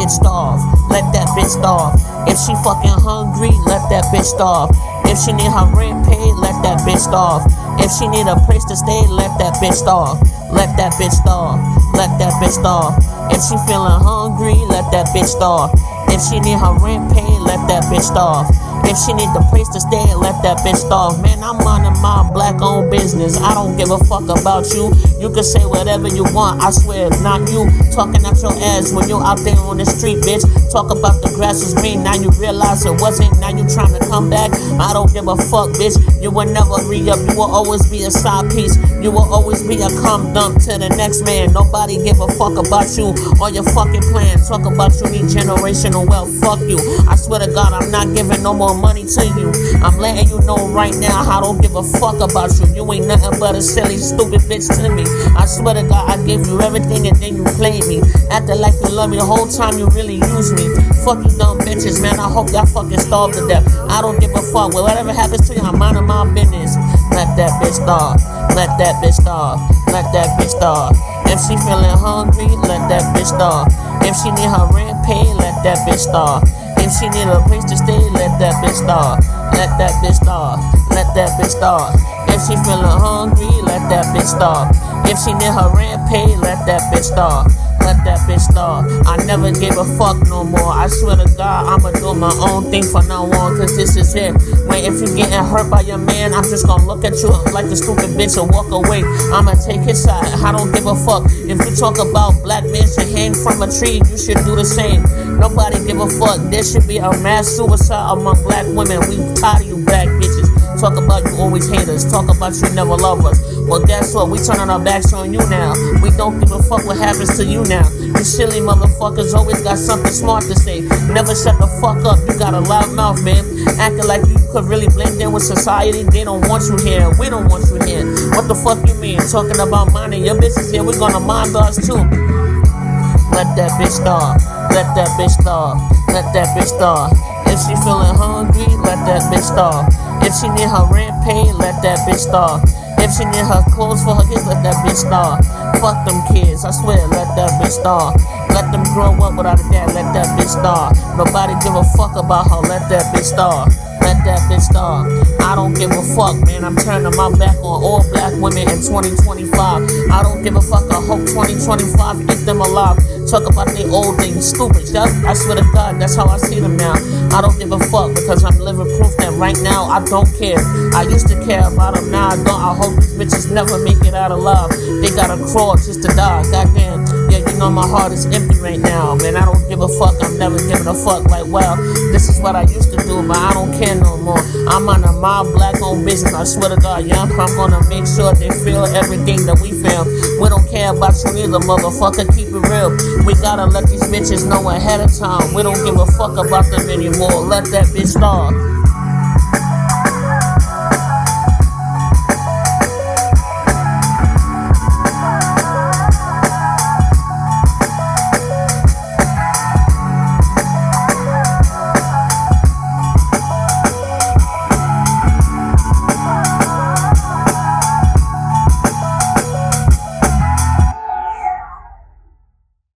bitch starve. Let that bitch starve. If she fucking hungry, let that bitch starve. If she need her rent paid, let that bitch starve. If she need a place to stay, let that bitch starve. Let that bitch starve. Let that bitch starve. If she feeling hungry, let that bitch starve. If she need her rent paid, let that bitch starve. If she need the place to stay, let that bitch starve. Man, I'm minding my black-owned business. I don't give a fuck about you. You can say whatever you want. I swear, not you talking out your ass when you out there on the street, bitch. Talk about the grass is green. Now you realize it wasn't. Now you trying to come back. I don't give a fuck, bitch. You will never re-up. You will always be a side piece. You will always be a cum dump to the next man. Nobody give a fuck about you or your fucking plan. Talk about you need generational wealth. Fuck you. I swear to God, I'm not giving no more money to you. I'm letting you know right now I don't give a fuck about you. You ain't nothing but a silly, stupid bitch to me. I swear to God, I gave you everything and then you played me. Acting like you love me the whole time, you really use me. Fuck you dumb bitches, man. I hope y'all fucking starve to death. I don't give a fuck. Well, whatever happens to you, I'm minding my business. Let that bitch starve. Let that bitch starve. Let that bitch starve. If she feeling hungry, let that bitch starve. If she need her rent paid, let that bitch starve. If she need a place to stay, let that bitch starve. Let that bitch starve. Let that bitch starve. If she feeling hungry, let that bitch starve. If she need her rent paid, let that bitch starve. Let that bitch starve. I never gave a fuck no more. I swear to God, I'ma do my own thing from now on, cause this is it. Man, if you getting hurt by your man, I'm just gonna look at you like a stupid bitch and walk away. I'ma take his side. I don't give a fuck. If you talk about black men should hang from a tree, you should do the same. Nobody give a fuck. There should be a mass suicide among black women. We tired of you black bitches. Talk about you always hate us. Talk about you never love us. Well, guess what? We turning our backs on you now. We don't give a fuck what happens to you now. You silly motherfuckers always got something smart to say. Never shut the fuck up. You got a loud mouth, man. Acting like you could really blend in with society. They don't want you here. We don't want you here. What the fuck you mean? Talking about minding your business here. We're gonna mind ours too. Let that bitch starve. Let that bitch starve. Let that bitch starve. If she feeling hungry, let that bitch starve. If she need her rent paid, let that bitch starve. If she need her clothes for her kids, let that bitch starve. Fuck them kids, I swear, let that bitch starve. Let them grow up without a dad, let that bitch starve. Nobody give a fuck about her, let that bitch starve. Let that bitch starve. I don't give a fuck, man. I'm turning my back on all black women in 2025. I don't give a fuck. I hope 2025 eat them alive. Talk about their old things, stupid. I swear to God, that's how I see them now. I don't give a fuck because I'm living proof that right now I don't care. I used to care about them, now I don't. I hope these bitches never make it out alive. They gotta crawl just to die. Goddamn. Yeah, you know my heart is empty right now, man. I don't give a fuck. I'm never giving a fuck. Like, well, this is what I used to do, but I don't care no more. I'm on my black-owned business. I swear to God, yeah, I'm gonna make sure they feel everything that we feel. We don't care about you either, motherfucker. Keep it real. We gotta let these bitches know ahead of time. We don't give a fuck about them anymore. Let that bitch starve.